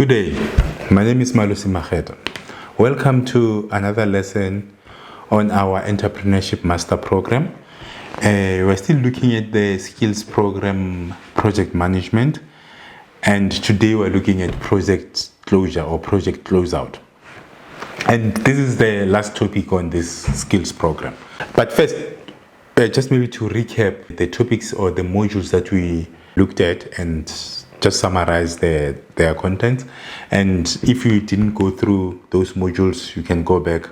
Good day, my name is Malusi Macheto. Welcome to another lesson on our Entrepreneurship Master Program. We're still looking at the skills program project management, and today we're looking at project closure or project closeout. And this is the last topic on this skills program. But first, just maybe to recap the topics or the modules that we looked at and just summarize their content. And if you didn't go through those modules, you can go back,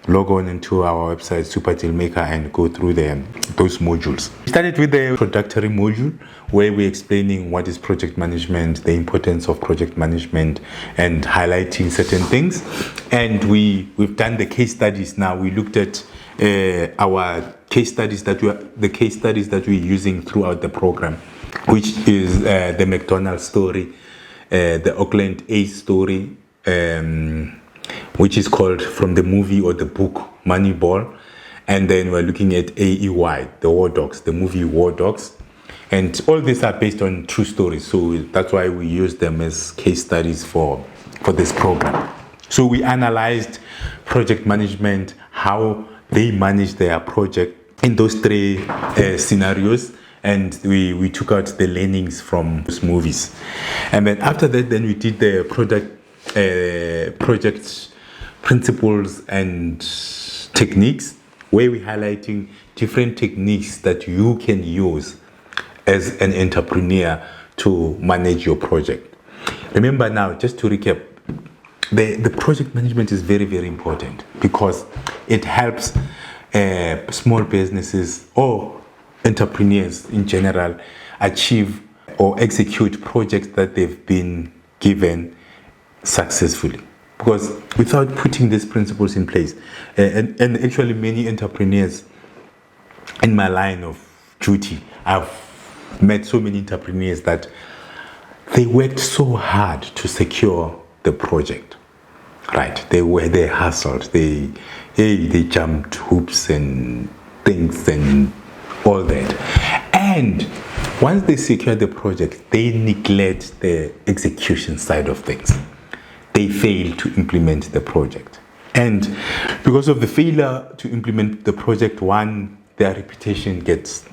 log on into our website, Super Dealmaker, and go through those modules. We started with the introductory module where we're explaining what is project management, the importance of project management, and highlighting certain things. And we've done the case studies now. We looked at our case studies that we're using throughout the program, which is the McDonald's story, the Auckland Ace story, which is called from the movie or the book Moneyball. And then we're looking at AEY, the War Dogs, the movie War Dogs. And all these are based on true stories. So that's why we use them as case studies for this program. So we analyzed project management, how they manage their project in those three scenarios. And we took out the learnings from those movies. And then after that, then we did the project principles and techniques, where we're highlighting different techniques that you can use as an entrepreneur to manage your project. Remember now, just to recap, the project management is very, very important because it helps small businesses or entrepreneurs in general achieve or execute projects that they've been given successfully. Because without putting these principles in place, and actually many entrepreneurs in my line of duty, I've met so many entrepreneurs that they worked so hard to secure the project, right? They hustled, they jumped hoops and things and all that. And once they secure the project, they neglect the execution side of things. They fail to implement the project. And because of the failure to implement the project, one, their reputation gets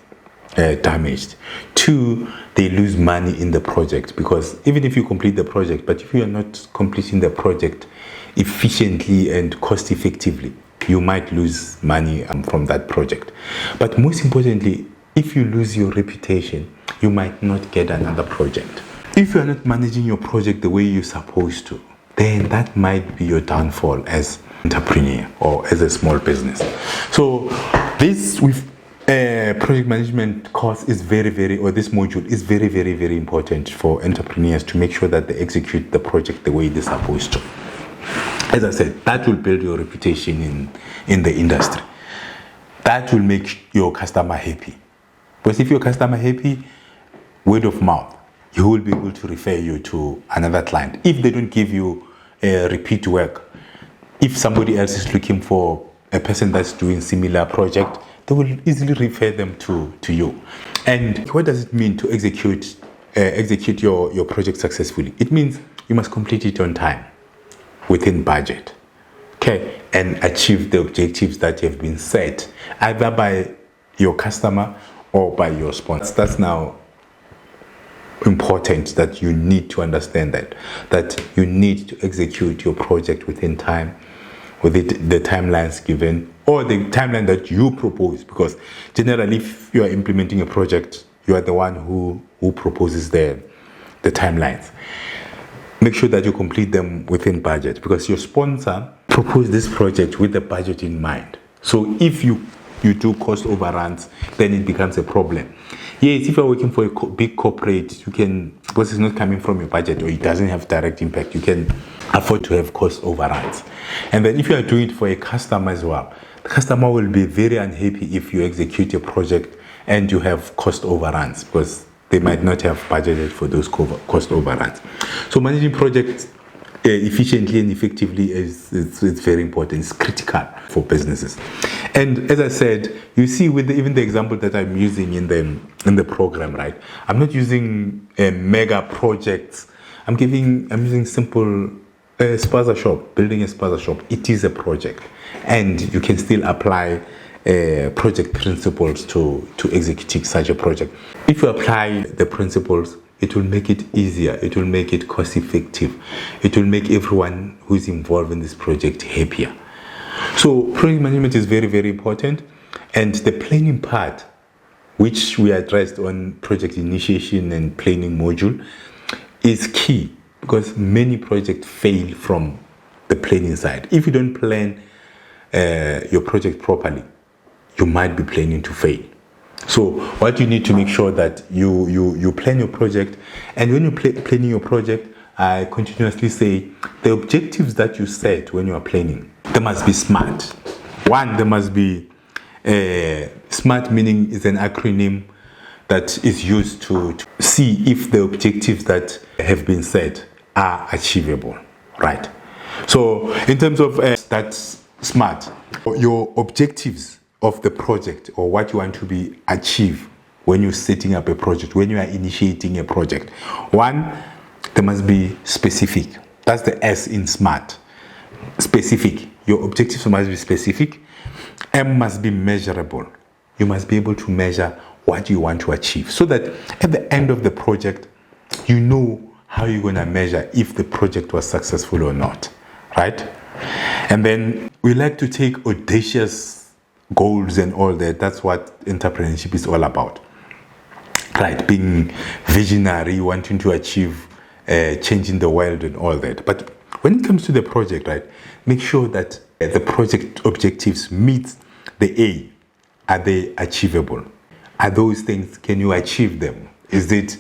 damaged. Two, they lose money in the project, because even if you complete the project, but if you are not completing the project efficiently and cost effectively, you might lose money from that project. But most importantly, if you lose your reputation, you might not get another project. If you are not managing your project the way you're supposed to, then that might be your downfall as an entrepreneur or as a small business. So this with project management course is this module is very, very, very important for entrepreneurs to make sure that they execute the project the way they're supposed to. As I said, that will build your reputation in the industry. That will make your customer happy. Because if your customer happy, word of mouth, he will be able to refer you to another client. If they don't give you repeat work, if somebody else is looking for a person that's doing similar project, they will easily refer them to you. And what does it mean to execute your project successfully? It means you must complete it on time, within budget, okay, and achieve the objectives that have been set either by your customer or by your sponsor. That's now important, that you need to understand that you need to execute your project within time, within the timelines given or the timeline that you propose, because generally if you are implementing a project, you are the one who proposes the timelines. Make sure that you complete them within budget, because your sponsor proposed this project with the budget in mind. So if you do cost overruns, then it becomes a problem. Yes, if you're working for a big corporate, you can, because it's not coming from your budget or it doesn't have direct impact, you can afford to have cost overruns. And then if you are doing it for a customer as well, the customer will be very unhappy if you execute a project and you have cost overruns, because they might not have budgeted for those cost overruns. So managing projects efficiently and effectively is very important. It's critical for businesses. And as I said, you see with even the example that I'm using in the program, right? I'm not using mega projects I'm using simple spaza shop, building a spaza shop. It is a project, and you can still apply project principles to executing such a project. If you apply the principles, it will make it easier, it will make it cost effective, it will make everyone who is involved in this project happier. So project management is very, very important, and the planning part, which we addressed on project initiation and planning module, is key, because many projects fail from the planning side. If you don't plan your project properly, you might be planning to fail. So what you need to make sure that you plan your project, and when you're planning your project, I continuously say the objectives that you set when you are planning, they must be SMART. One, they must be SMART, meaning is an acronym that is used to see if the objectives that have been set are achievable, right? So in terms of that's SMART, your objectives of the project, or what you want to be achieve when you're setting up a project, when you are initiating a project. One, they must be specific. That's the S in SMART. Specific. Your objectives must be specific. M must be measurable. You must be able to measure what you want to achieve, so that at the end of the project, you know how you're going to measure if the project was successful or not, right? And then we like to take audacious goals and all that. That's what entrepreneurship is all about, right? Being visionary, wanting to achieve changing the world and all that. But when it comes to the project, right, make sure that the project objectives meet the A. Are they achievable? Are those things, can you achieve them? Is it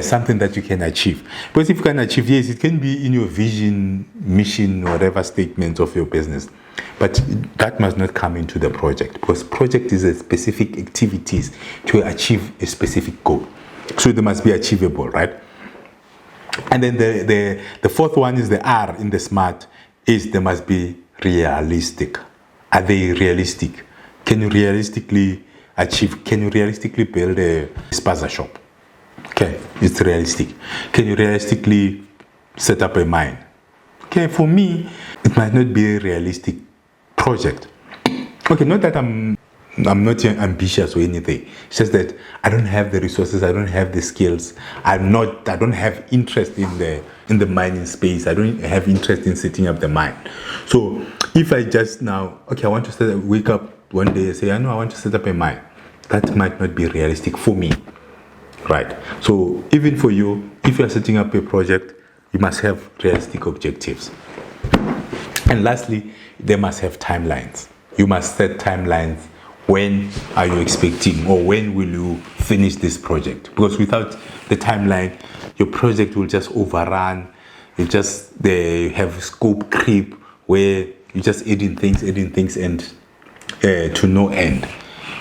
something that you can achieve? Because if you can achieve, yes, it can be in your vision, mission, whatever statement of your business. But that must not come into the project, because project is a specific activities to achieve a specific goal. So they must be achievable, right? And then the fourth one is the R in the SMART, is they must be realistic. Are they realistic? Can you realistically achieve? Can you realistically build a spaza shop? Okay, it's realistic. Can you realistically set up a mine? Okay, for me, it might not be a realistic project. Okay, not that I'm not ambitious or anything. It's just that I don't have the resources, I don't have the skills. I don't have interest in the mining space. I don't have interest in setting up the mine. So if I just now, okay, I want to wake up one day and say, I know I want to set up a mine, that might not be realistic for me, right? So even for you, if you are setting up a project, you must have realistic objectives. And lastly, they must have timelines. You must set timelines. When are you expecting, or when will you finish this project? Because without the timeline, your project will just overrun. They have scope creep, where you just adding things and to no end,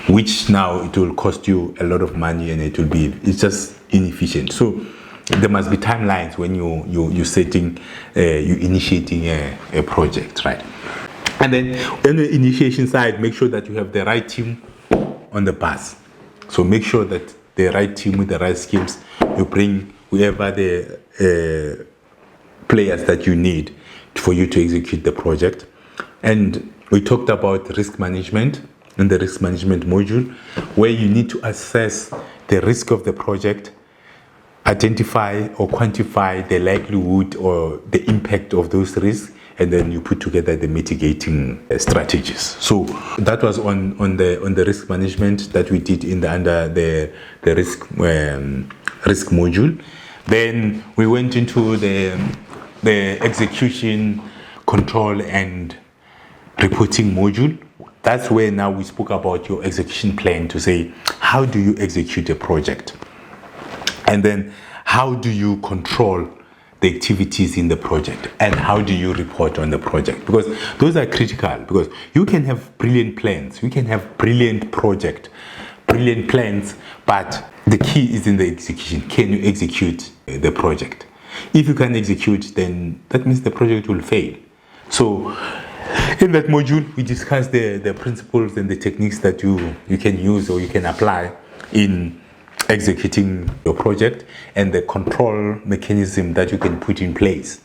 which now it will cost you a lot of money, and it's just inefficient. So there must be timelines when you're setting, you initiating a project, right? And then on the initiation side, make sure that you have the right team on the bus. So make sure that the right team with the right skills, you bring whoever the players that you need for you to execute the project. And we talked about risk management in the risk management module, where you need to assess the risk of the project, identify or quantify the likelihood or the impact of those risks, and then you put together the mitigating strategies. So that was on the risk management that we did under the risk module. Then we went into the execution, control, and reporting module. That's where now we spoke about your execution plan, to say, how do you execute a project? And then how do you control the activities in the project, and how do you report on the project? Because those are critical, because you can have brilliant plans, you can have brilliant plans, but the key is in the execution. Can you execute the project? If you can't execute, then that means the project will fail. So in that module, we discussed the principles and the techniques that you can use or you can apply in executing your project, and the control mechanism that you can put in place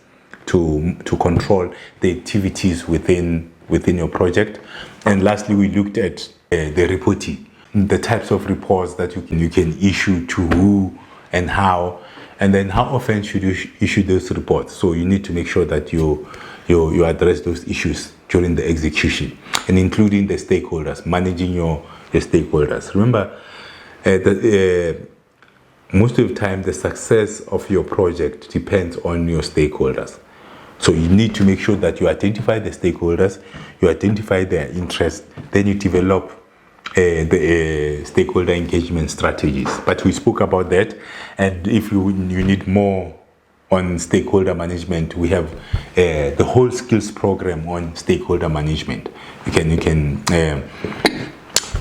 to control the activities within your project. And lastly, we looked at the reporting, the types of reports that you can issue to who and how, and then how often should you issue those reports. So you need to make sure that you address those issues during the execution, and including the stakeholders, managing your stakeholders. Remember, most of the time, the success of your project depends on your stakeholders. So you need to make sure that you identify the stakeholders, you identify their interests, then you develop the stakeholder engagement strategies. But we spoke about that, and if you need more on stakeholder management, we have the whole skills program on stakeholder management. You can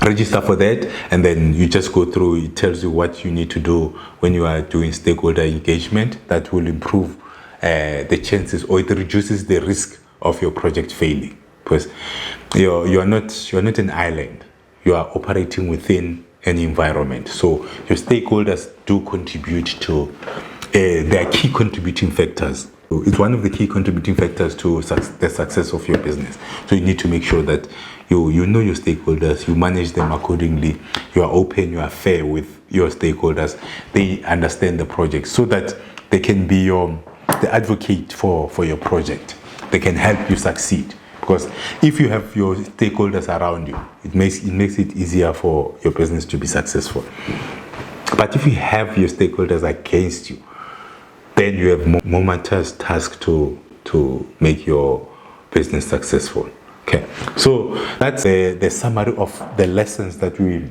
register for that, and then you just go through. It tells you what you need to do when you are doing stakeholder engagement. That will improve the chances, or it reduces the risk of your project failing, because you're not an island. You are operating within an environment. So your stakeholders do contribute to. They are key contributing factors. It's one of the key contributing factors to the success of your business. So you need to make sure that you know your stakeholders, you manage them accordingly, you are open, you are fair with your stakeholders, they understand the project, so that they can be the advocate for your project. They can help you succeed. Because if you have your stakeholders around you, it makes it easier for your business to be successful. But if you have your stakeholders against you, then you have momentous task to make your business successful. Okay, so that's the summary of the lessons that we've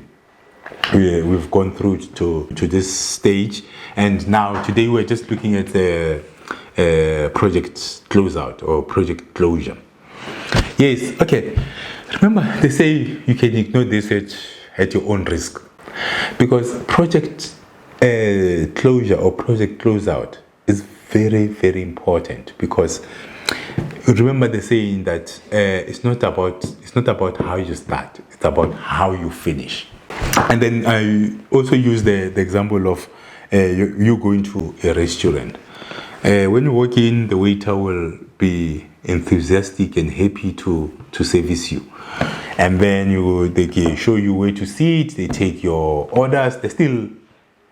gone through to this stage. And now today we're just looking at the project closeout or project closure. Yes, okay. Remember, they say you can ignore this at your own risk, because project closure or project closeout is very, very important. Because remember the saying that it's not about how you start, it's about how you finish. And then I also use the example of you going to a restaurant. When you walk in, the waiter will be enthusiastic and happy to service you, and then they can show you where to sit, they take your orders, they still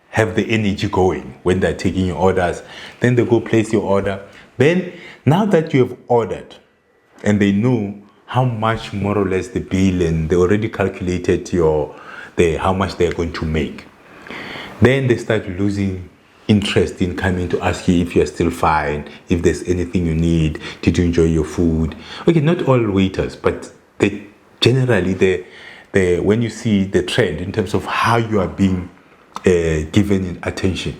have the energy going when they're taking your orders. Then they go place your order. Then now that you have ordered and they know how much more or less the bill, and they already calculated how much they're going to make, then they start losing interest in coming to ask you if you're still fine, if there's anything you need, did you enjoy your food. Okay, not all waiters, but generally when you see the trend in terms of how you are being given attention,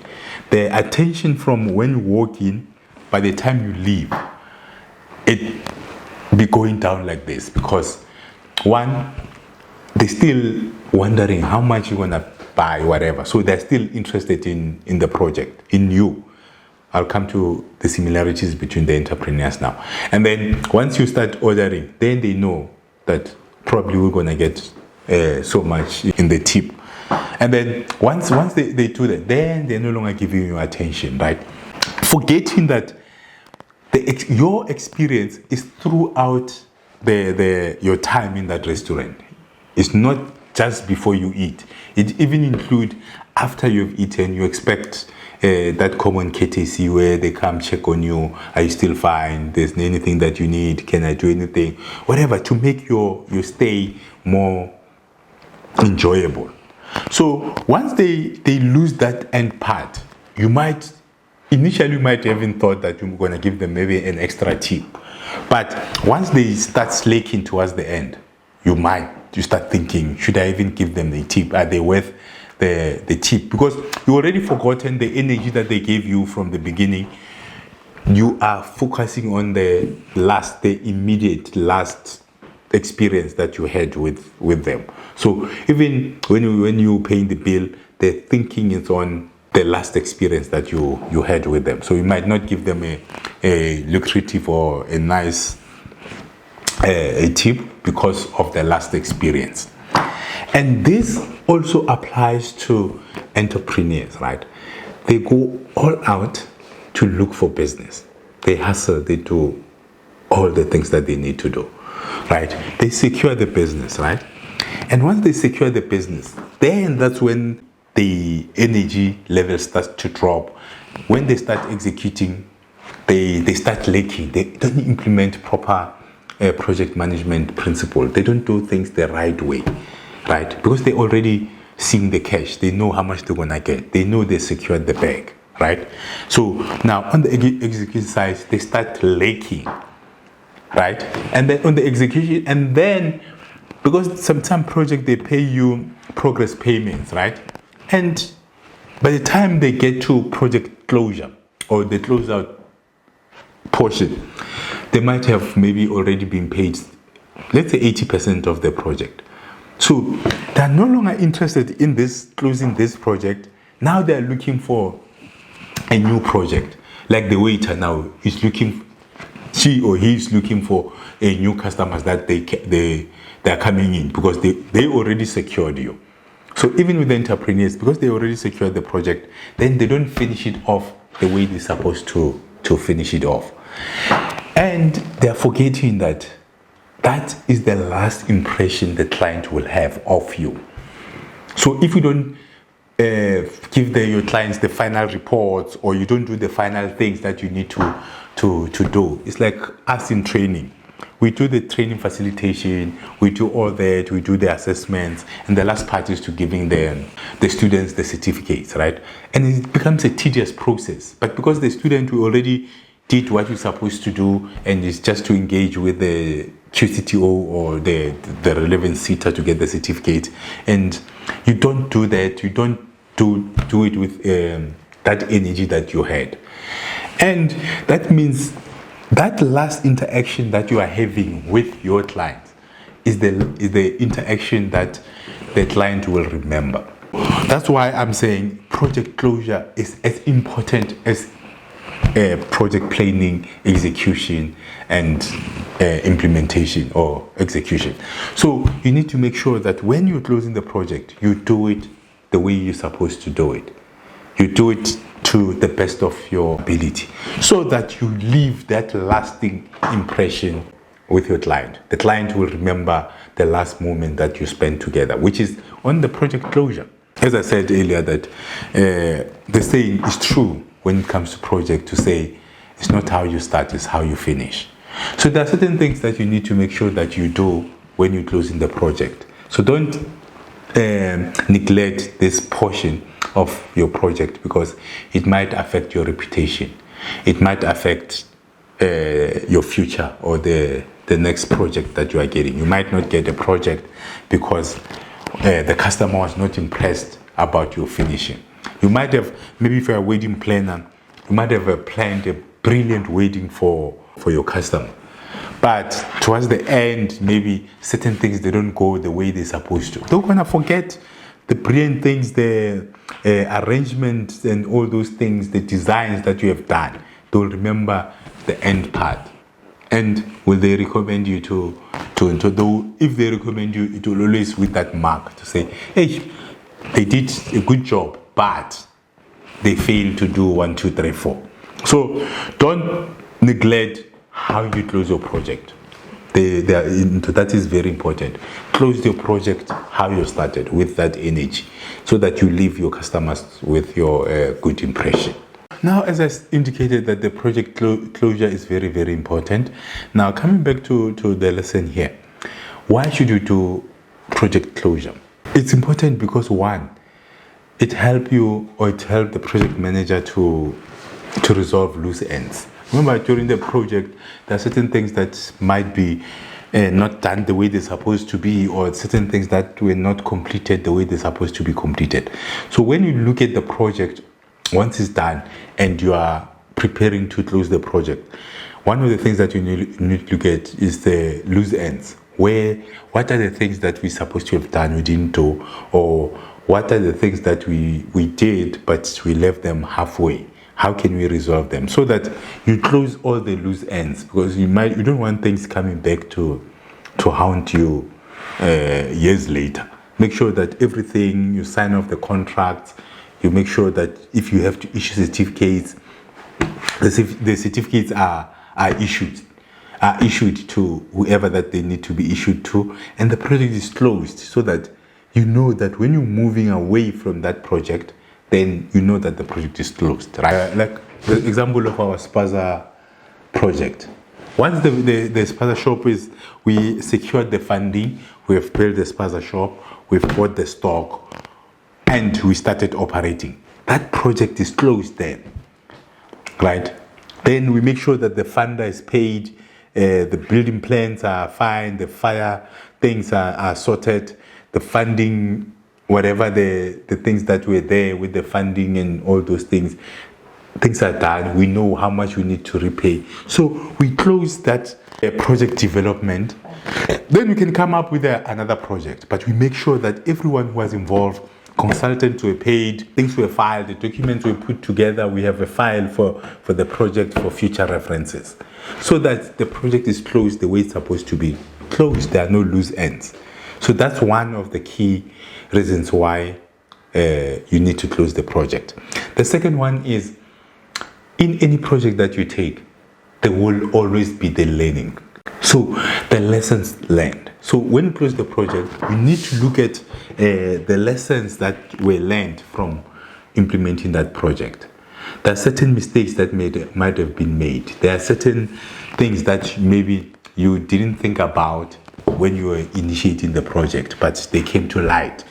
the attention from when you walk in, by the time you leave, it be going down like this. Because one, they're still wondering how much you're gonna buy, whatever. So they're still interested in the project, in you. I'll come to the similarities between the entrepreneurs now. And then once you start ordering, then they know that probably we're gonna get so much in the tip. And then once they do that, then they're no longer giving you attention, right? Forgetting that your experience is throughout your time in that restaurant. It's not just before you eat. It even includes after you've eaten. You expect that common courtesy where they come check on you. Are you still fine? There's anything that you need? Can I do anything? Whatever, to make your stay more enjoyable. So once they lose that end part, you might even thought that you're going to give them maybe an extra tip. But once they start slaking towards the end, you start thinking, should I even give them the tip? Are they worth the tip? Because you already forgotten the energy that they gave you from the beginning. You are focusing on the immediate last experience that you had with them. So even when you paying the bill, the thinking is on the last experience that you had with them. So you might not give them a lucrative or a nice a tip because of the last experience. And this also applies to entrepreneurs, right? They go all out to look for business. They hustle, they do all the things that they need to do, right? They secure the business, right? And once they secure the business, then that's when the energy level starts to drop. When they start executing, they start lacking. They don't implement proper project management principle. They don't do things the right way, right? Because they already seeing the cash. They know how much they're gonna get. They know they secured the bag, right? So now on the execution side, they start lacking, right? And then on the execution, and then because sometimes project they pay you progress payments, right? And by the time they get to project closure or the closeout portion, they might have maybe already been paid, let's say 80% of the project. So they're no longer interested in this closing this project. Now they're looking for a new project. Like the waiter now is looking, she or he is looking for a new customers that they're coming in because they already secured you. So even with the entrepreneurs, because they already secured the project, then they don't finish it off the way they're supposed to finish it off. And they're forgetting that is the last impression the client will have of you. So if you don't give your clients the final reports, or you don't do the final things that you need to do, it's like us in training. We do the training facilitation, we do all that, we do the assessments, and the last part is to giving the students the certificates, right? And it becomes a tedious process. But because the student we already did what you're supposed to do, and it's just to engage with the QCTO or the relevant CETA to get the certificate, and you don't do that, you don't do it with that energy that you had. And that means that last interaction that you are having with your client is the interaction that the client will remember. That's why I'm saying project closure is as important as project planning, execution, and implementation or execution. So you need to make sure that when you're closing the project, you do it the way you're supposed to do it. You do it to the best of your ability, so that you leave that lasting impression with your client. The client will remember the last moment that you spent together, which is on the project closure. As I said earlier, that the saying is true when it comes to project, to say it's not how you start, it's how you finish. So there are certain things that you need to make sure that you do when you're closing the project. So don't neglect this portion of your project, because it might affect your reputation. It might affect your future or the next project that you are getting. You might not get a project because the customer was not impressed about your finishing. You might have, maybe if you're a wedding planner, you might have planned a brilliant wedding for your customer. But towards the end, maybe certain things, they don't go the way they're supposed to. They're going to forget the brilliant things, the arrangements and all those things, the designs that you have done. They'll remember the end part. And will they recommend you to do? If they recommend you, it will always with that mark to say, hey, they did a good job, but they failed to do 1, 2, 3, 4. So don't neglect how you close your project. That is very important. Close your project how you started, with that energy, so that you leave your customers with your good impression. Now, as I indicated, that the project closure is very, very important. Now, coming back to the lesson here, why should you do project closure? It's important because, one, it helps you, or it helps the project manager to resolve loose ends. Remember, during the project, there are certain things that might be not done the way they're supposed to be, or certain things that were not completed the way they're supposed to be completed. So when you look at the project, once it's done and you are preparing to close the project, one of the things that you need to look at is the loose ends. What are the things that we're supposed to have done we didn't do, or what are the things that we did but we left them halfway? How can we resolve them so that you close all the loose ends? Because you don't want things coming back to haunt you years later. make sure that everything, you sign off the contracts, you make sure that if you have to issue certificates, the certificates are issued to whoever that they need to be issued to, and the project is closed, so that you know that when you're moving away from that project, then you know that the project is closed, right? Like the example of our Spaza project. Once the Spaza shop is, we secured the funding, we have built the Spaza shop, we've bought the stock, and we started operating. That project is closed then, right? Then we make sure that the funder is paid, the building plans are fine, the fire things are sorted, the funding, whatever the things that were there with the funding and all those things are done. We know how much we need to repay. So we close that project development. Then we can come up with another project, but we make sure that everyone who was involved, consultants were paid, things were filed, the documents were put together, we have a file for the project for future references, so that the project is closed the way it's supposed to be closed. There are no loose ends. So that's one of the key reasons why you need to close the project. The second one is, in any project that you take, there will always be the learning. So the lessons learned. So when you close the project, you need to look at the lessons that were learned from implementing that project. There are certain mistakes that might have been made. There are certain things that maybe you didn't think about when you were initiating the project, but they came to light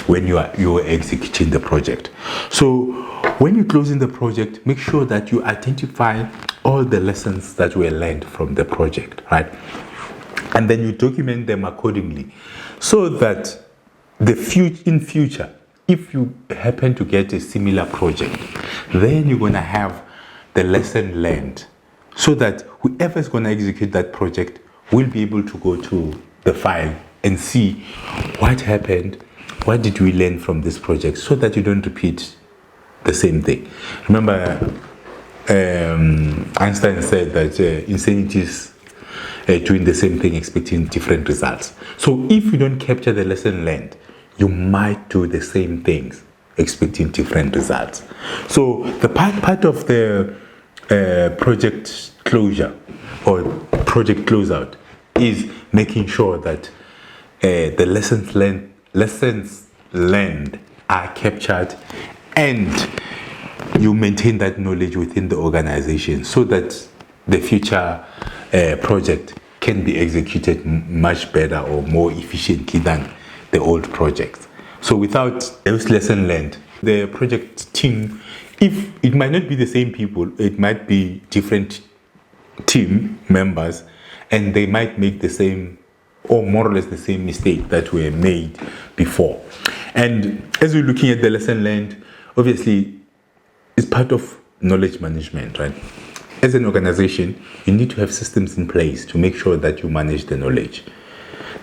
when you were executing the project. So when you're closing the project, make sure that you identify all the lessons that were learned from the project, right? And then you document them accordingly, so that in future, if you happen to get a similar project, then you're going to have the lesson learned, so that whoever is going to execute that project will be able to go to the file and see what happened, what did we learn from this project, so that you don't repeat the same thing. Remember, Einstein said that insanity is doing the same thing expecting different results. So if you don't capture the lesson learned, you might do the same things expecting different results. So the part of the project closure or project closeout is making sure that the lessons learned are captured, and you maintain that knowledge within the organization, so that the future project can be executed much better or more efficiently than the old projects. So without those lessons learned, the project team, if it might not be the same people, it might be different team members, and they might make the same or more or less the same mistake that were made before. And as we're looking at the lesson learned, obviously it's part of knowledge management, right? As an organization, you need to have systems in place to make sure that you manage the knowledge.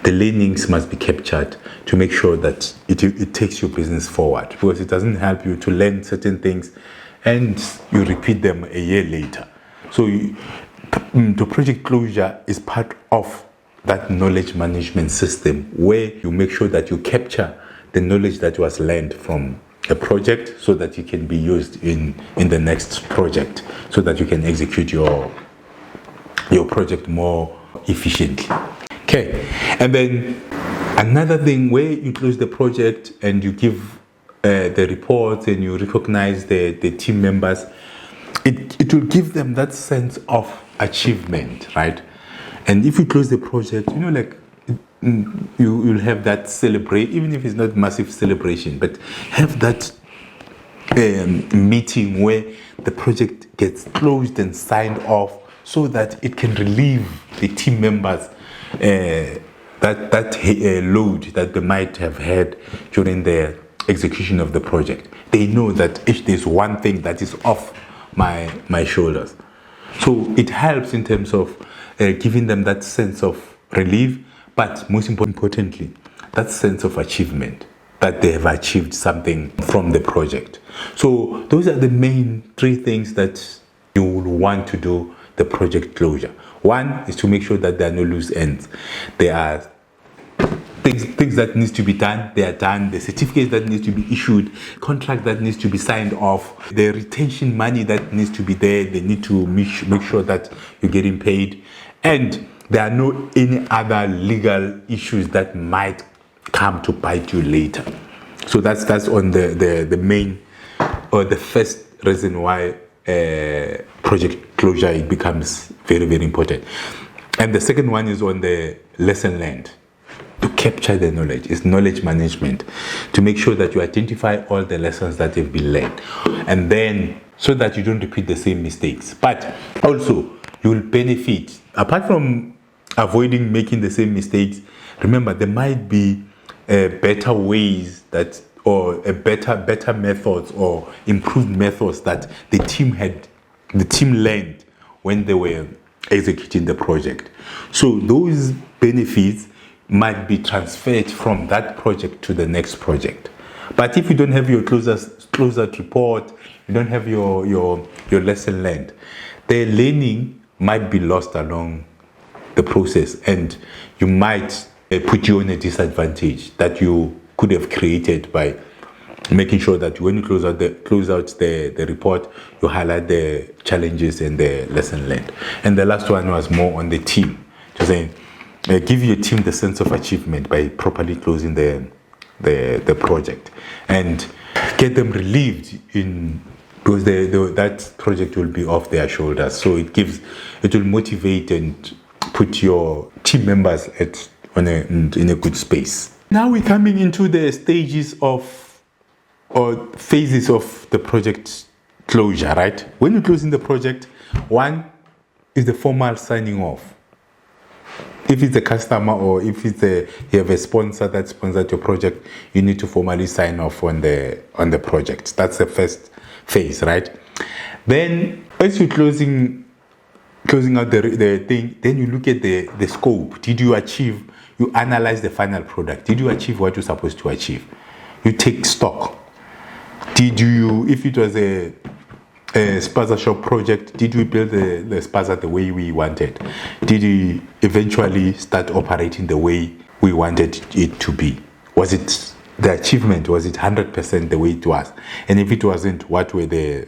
The learnings must be captured to make sure that it takes your business forward, because it doesn't help you to learn certain things and you repeat them a year later. So the project closure is part of that knowledge management system, where you make sure that you capture the knowledge that was learned from a project, so that it can be used in the next project, so that you can execute your project more efficiently. Okay, and then another thing, where you close the project and you give the reports and you recognize the team members, it will give them that sense of achievement, right? And if you close the project, you'll have that celebrate, even if it's not massive celebration, but have that meeting where the project gets closed and signed off, so that it can relieve the team members that load that they might have had during the execution of the project. They know that if there's one thing that is off my shoulders. So it helps in terms of giving them that sense of relief, but most importantly, that sense of achievement, that they have achieved something from the project. So those are the main three things that you will want to do the project closure. One is to make sure that there are no loose ends. There are things that needs to be done, they are done. The certificates that needs to be issued, contract that needs to be signed off, the retention money that needs to be there, they need to make sure that you're getting paid. And there are no any other legal issues that might come to bite you later. So that's on the main or the first reason why project closure it becomes very, very important. And the second one is on the lesson learned. To capture the knowledge, it's knowledge management, to make sure that you identify all the lessons that have been learned, and then so that you don't repeat the same mistakes. But also you will benefit, apart from avoiding making the same mistakes. Remember, there might be better ways that, or a better methods or improved methods that the team learned when they were executing the project. So those benefits might be transferred from that project to the next project. But if you don't have your closeout report, you don't have your lesson learned, the learning might be lost along the process, and you might put you on a disadvantage that you could have created by making sure that when you close out the report, you highlight the challenges and the lesson learned. And the last one was more on the team, to say, give your team the sense of achievement by properly closing the project, and get them relieved because that project will be off their shoulders. So it will motivate and put your team members in a good space. Now we're coming into the stages or phases of the project closure, right? When you're closing the project, one is the formal signing off. If it's a customer or if you have a sponsor that sponsored your project, you need to formally sign off on the project. That's the first phase, right? Then as you're closing out the thing, then you look at the scope. You analyze the final product. Did you achieve what you're supposed to achieve? You take stock. If it was a spaza shop project, did we build the spaza the way we wanted? Did we eventually start operating the way we wanted it to be? Was it the achievement? Was it 100% the way it was? And if it wasn't, what were the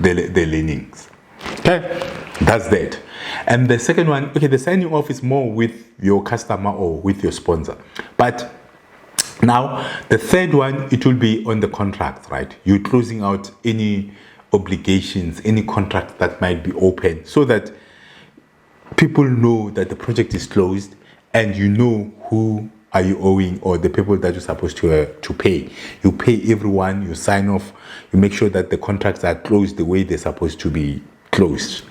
learnings? Okay, that's that. And the second one, okay, the signing off is more with your customer or with your sponsor. But now the third one, it will be on the contract, right? You're closing out any obligations, any contract that might be open, so that people know that the project is closed, and you know who are you owing, or the people that you're supposed to pay. You pay everyone, you sign off, you make sure that the contracts are closed the way they're supposed to be closed.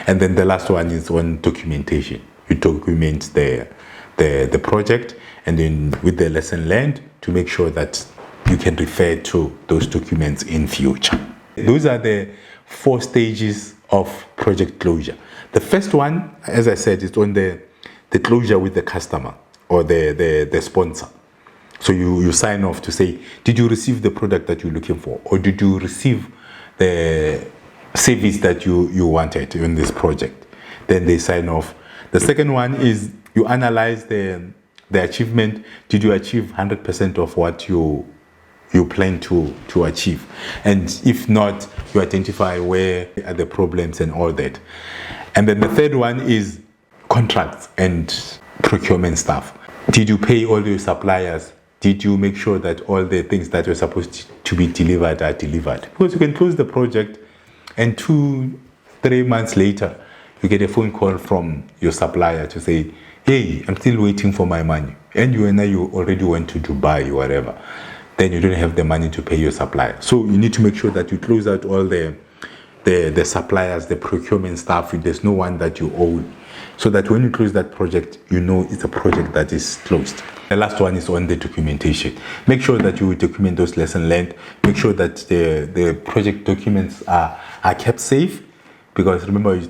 And then the last one is on documentation. You document the project, and then with the lesson learned, to make sure that you can refer to those documents in future. Those are the 4 stages of project closure. The first one, as I said, is on the closure with the customer or the sponsor. So you sign off to say, did you receive the product that you're looking for? Or did you receive the service that you wanted in this project? Then they sign off. The second one is you analyze the achievement. Did you achieve 100% of what you plan to achieve? And if not, you identify where are the problems and all that. And then the third one is contracts and procurement stuff. Did you pay all your suppliers? Did you make sure that all the things that were supposed to be delivered are delivered? Because you can close the project, and 2-3 months later, you get a phone call from your supplier to say, hey, I'm still waiting for my money. And you already went to Dubai or whatever. Then you don't have the money to pay your supplier. So you need to make sure that you close out all the suppliers, the procurement staff, if there's no one that you owe, so that when you close that project, you know it's a project that is closed. The last one is on the documentation. Make sure that you document those lessons learned. Make sure that the project documents are kept safe, because remember,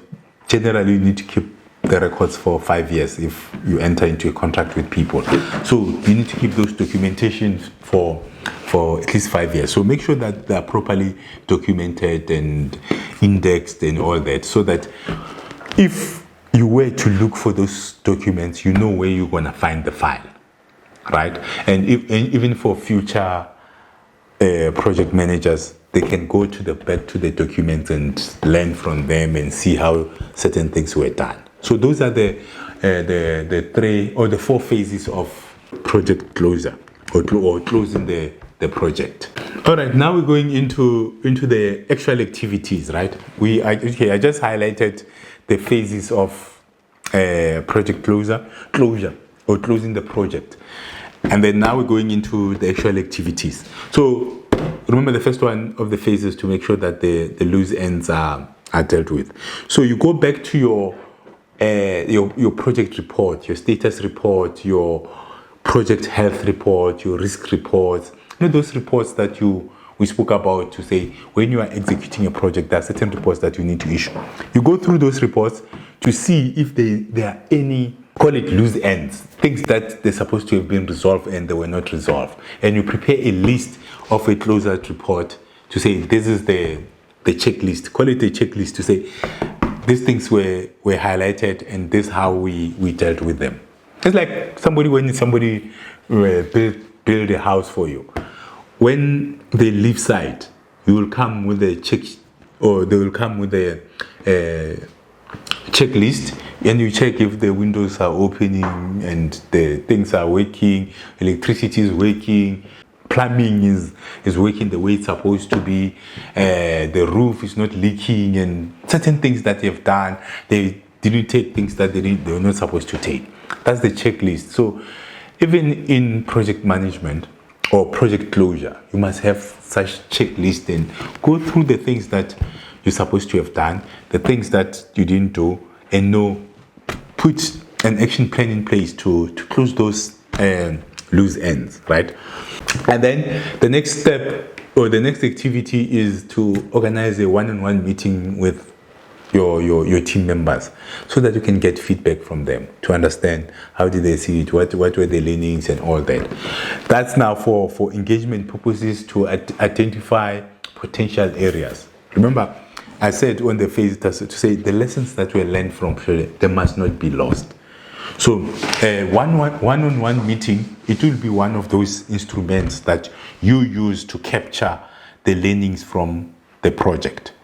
generally you need to keep the records for 5 years if you enter into a contract with people. So you need to keep those documentations for at least 5 years. So make sure that they are properly documented and indexed and all that, so that if you were to look for those documents, you know where you're going to find the file. right? And even for future project managers, they can go to back to the documents and learn from them and see how certain things were done. So those are the three or the four phases of project closure or closing the project. All right, now we're going into the actual activities, right? I just highlighted the phases of project closure or closing the project. And then now we're going into the actual activities. So remember the first one of the phases to make sure that the loose ends are dealt with. So you go back to your project report, your status report, your project health report, your risk reports. You know those reports that we spoke about to say when you are executing a project, there are certain reports that you need to issue. You go through those reports to see if there are any, call it loose ends, things that they're supposed to have been resolved and they were not resolved. And you prepare a list of a closeout report to say this is the checklist, call it a checklist to say these things were highlighted and this is how we dealt with them. It's like when somebody build a house for you. When they leave site, you will come with a check, or they will come with a checklist, and you check if the windows are opening and the things are working, electricity is working, plumbing is working the way it's supposed to be, the roof is not leaking, and certain things that they've done, they didn't take things that they were not supposed to take. That's the checklist. So even in project management or project closure, you must have such checklist and go through the things that you're supposed to have done, the things that you didn't do, and put an action plan in place to close those loose ends, right? And then the next step or the next activity is to organize a one-on-one meeting with your team members so that you can get feedback from them to understand how did they see it, what were the learnings and all that. That's now for engagement purposes to identify potential areas. Remember, I said on the phase to say the lessons that were learned from project, they must not be lost. So one-on-one meeting, it will be one of those instruments that you use to capture the learnings from the project.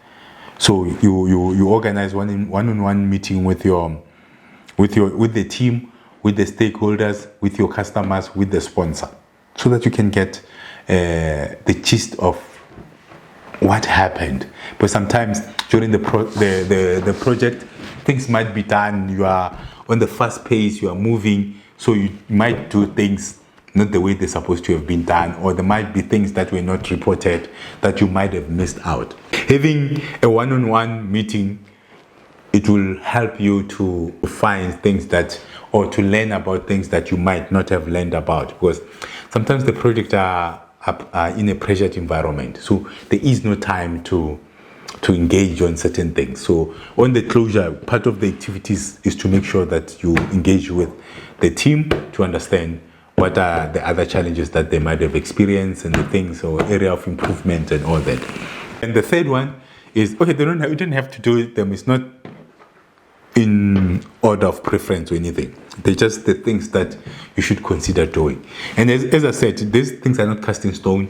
So you organize one-on-one meeting with the team, with the stakeholders, with your customers, with the sponsor, so that you can get the gist of what happened. But sometimes during the project, things might be done. You are on the fast pace. You are moving, so you might do things not the way they're supposed to have been done, or there might be things that were not reported that you might have missed out. Having a one-on-one meeting, it will help you to find things or to learn about things that you might not have learned about, because sometimes the projects are in a pressured environment, so there is no time to engage on certain things. So on the closure, part of the activities is to make sure that you engage with the team to understand what are the other challenges that they might have experienced and the things or area of improvement and all that. And the third one is, okay, you don't have to do them. It's not in order of preference or anything. They're just the things that you should consider doing. And as I said, these things are not cast in stone.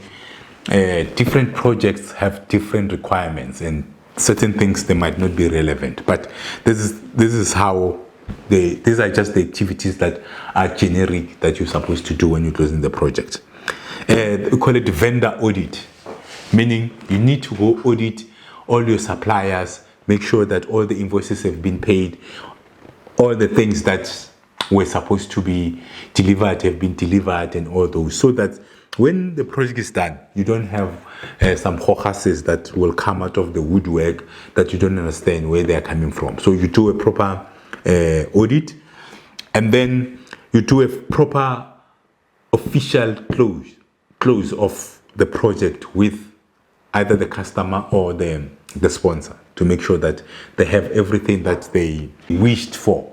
Different projects have different requirements, and certain things they might not be relevant. But this is how these are just the activities that are generic that you're supposed to do when you're closing the project. We call it vendor audit, meaning you need to go audit all your suppliers, make sure that all the invoices have been paid, all the things that were supposed to be delivered have been delivered, and all those, so that when the project is done, you don't have some hoaxes that will come out of the woodwork that you don't understand where they are coming from. So you do a proper audit, and then you do a proper official close of the project with either the customer or the sponsor, to make sure that they have everything that they wished for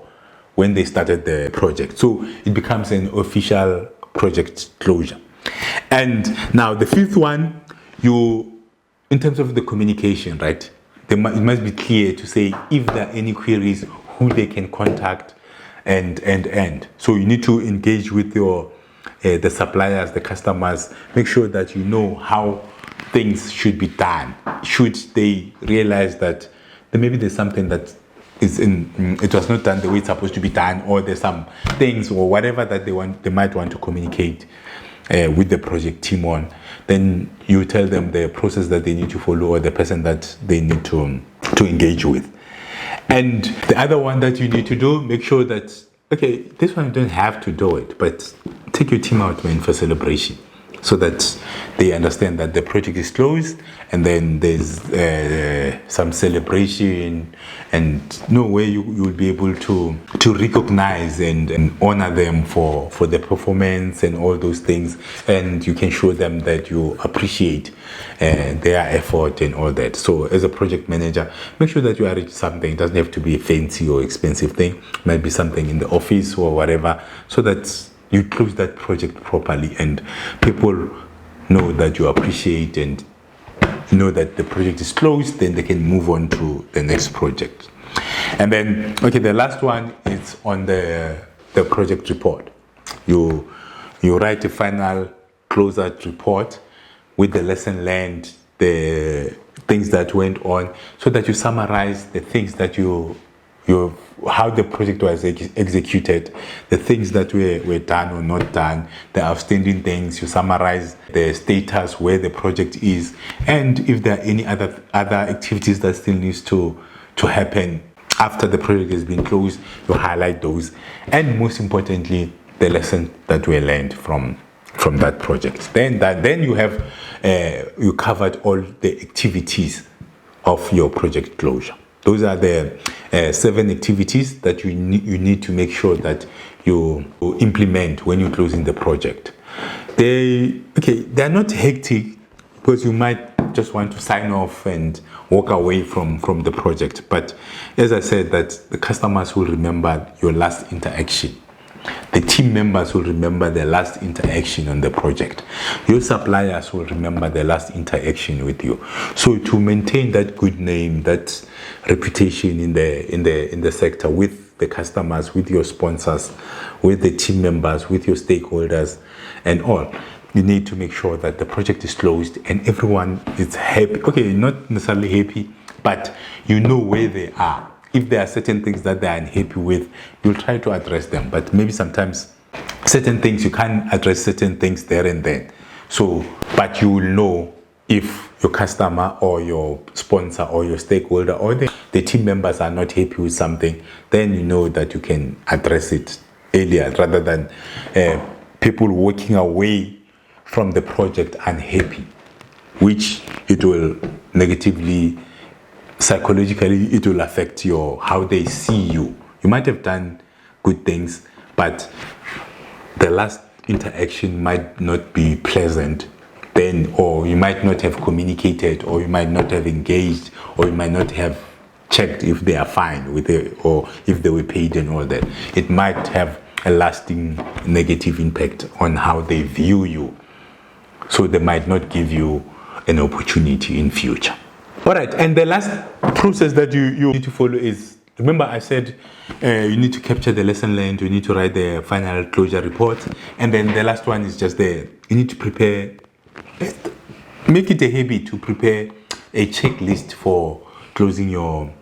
when they started the project. So it becomes an official project closure. And now the fifth one, in terms of the communication, right? It must be clear to say if there are any queries, who they can contact, and. So you need to engage with your the suppliers, the customers. Make sure that you know how things should be done. Should they realize that maybe there's something that it was not done the way it's supposed to be done, or there's some things or whatever that they might want to communicate with the project team on, then you tell them the process that they need to follow or the person that they need to engage with. And the other one that you need to do, make sure that, okay, this one you don't have to do it, but take your team out, man, for celebration, so that they understand that the project is closed, and then there's some celebration, and no way you will be able to recognize and honor them for the performance and all those things, and you can show them that you appreciate their effort and all that. So as a project manager, make sure that you arrange something. It doesn't have to be a fancy or expensive thing. It might be something in the office or whatever, so that you close that project properly and people know that you appreciate and know that the project is closed. Then they can move on to the next project. And then, okay, the last one is on the project report. You write a final closeout report with the lesson learned, the things that went on, so that you summarize the things that how the project was executed, the things that were done or not done, the outstanding things. You summarize the status, where the project is, and if there are any other activities that still needs to happen after the project has been closed, you highlight those. And most importantly, the lessons that were learned from that project. Then you have you covered all the activities of your project closure. Those are the 7 activities that you need to make sure that you implement when you're closing the project. They're not hectic, because you might just want to sign off and walk away from the project. But as I said, that the customers will remember your last interaction. The team members will remember their last interaction on the project. Your suppliers will remember their last interaction with you. So to maintain that good name, that reputation in the sector, with the customers, with your sponsors, with the team members, with your stakeholders and all, you need to make sure that the project is closed and everyone is happy. Okay, not necessarily happy, but you know where they are. If there are certain things that they are unhappy with, you'll try to address them. But maybe sometimes certain things, you can't address certain things there and then. So, but you will know if your customer or your sponsor or your stakeholder or the team members are not happy with something, then you know that you can address it earlier, rather than people walking away from the project unhappy, which it will negatively, psychologically, it will affect how they see you. You might have done good things, but the last interaction might not be pleasant then, or you might not have communicated, or you might not have engaged, or you might not have checked if they are fine with it, or if they were paid and all that. It might have a lasting negative impact on how they view you. So they might not give you an opportunity in future. All right, and the last process that you need to follow is, remember I said you need to capture the lesson learned, you need to write the final closure report, and then the last one is just you need to prepare, make it a habit to prepare a checklist for closing your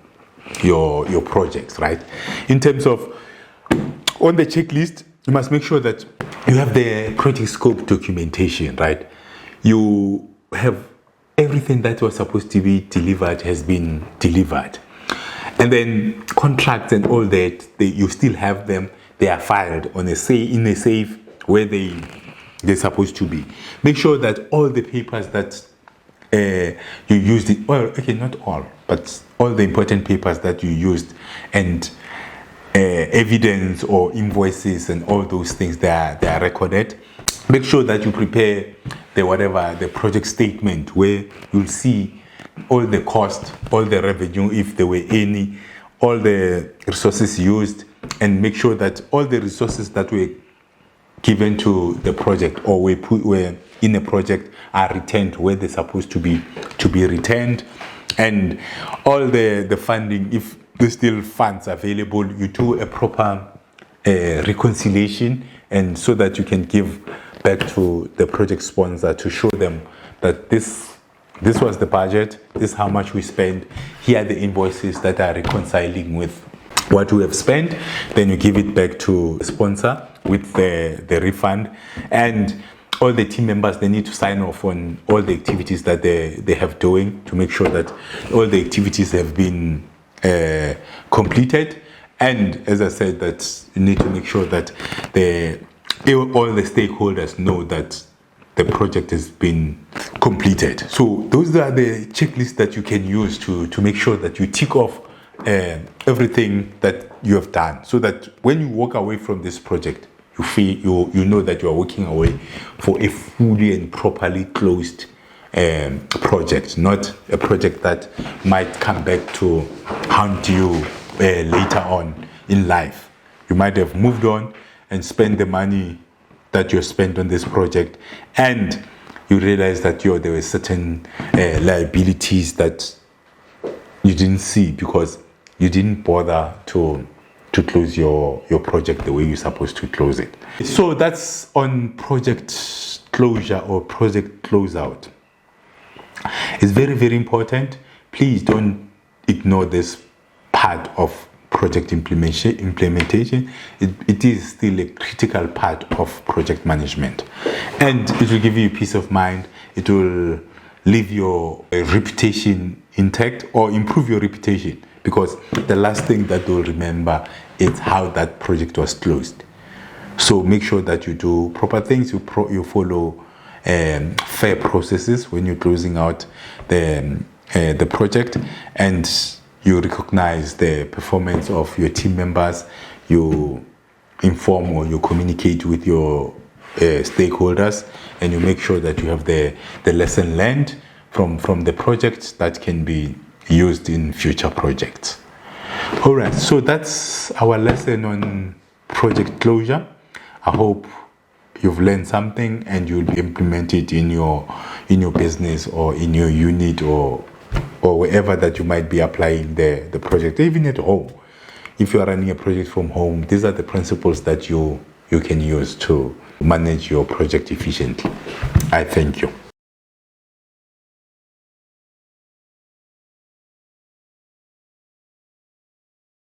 projects, right? In terms of, on the checklist, you must make sure that you have the project scope documentation, right? You have everything that was supposed to be delivered has been delivered. And then contracts and all that, you still have them. They are filed in a safe where they're supposed to be. Make sure that all the papers that you used, well, okay, not all, but all the important papers that you used, and evidence or invoices and all those things, they are recorded. Make sure that you prepare the project statement, where you'll see all the cost, all the revenue, if there were any, all the resources used, and make sure that all the resources that were given to the project or were in a project are returned where they're supposed to be returned, and all the funding, if there's still funds available, you do a proper reconciliation and so that you can give back to the project sponsor to show them that this was the budget, this is how much we spent, here are the invoices that are reconciling with what we have spent. Then you give it back to the sponsor with the refund, and all the team members, they need to sign off on all the activities that they have doing to make sure that all the activities have been completed. And as I said, that you need to make sure that all the stakeholders know that the project has been completed. So those are the checklists that you can use to make sure that you tick off everything that you have done, so that when you walk away from this project, you feel you know that you are walking away for a fully and properly closed project, not a project that might come back to haunt you later on in life. You might have moved on and spent the money that you spent on this project, and you realize that there were certain liabilities that you didn't see because you didn't bother to close your project the way you're supposed to close it. So that's on project closure or project closeout. It's very, very important. Please don't ignore this part of project implementation. It is still a critical part of project management, and it will give you peace of mind. It will leave your reputation intact or improve your reputation, because the last thing that they'll remember is how that project was closed. So make sure that you do proper things, you follow fair processes when you're closing out the project, and you recognize the performance of your team members, you inform or you communicate with your stakeholders, and you make sure that you have the lesson learned from the project that can be used in future projects. All right, so that's our lesson on project closure. I hope you've learned something and you'll implement it in your business or in your unit or wherever that you might be applying the project, even at home. If you are running a project from home, these are the principles that you can use to manage your project efficiently. I thank you.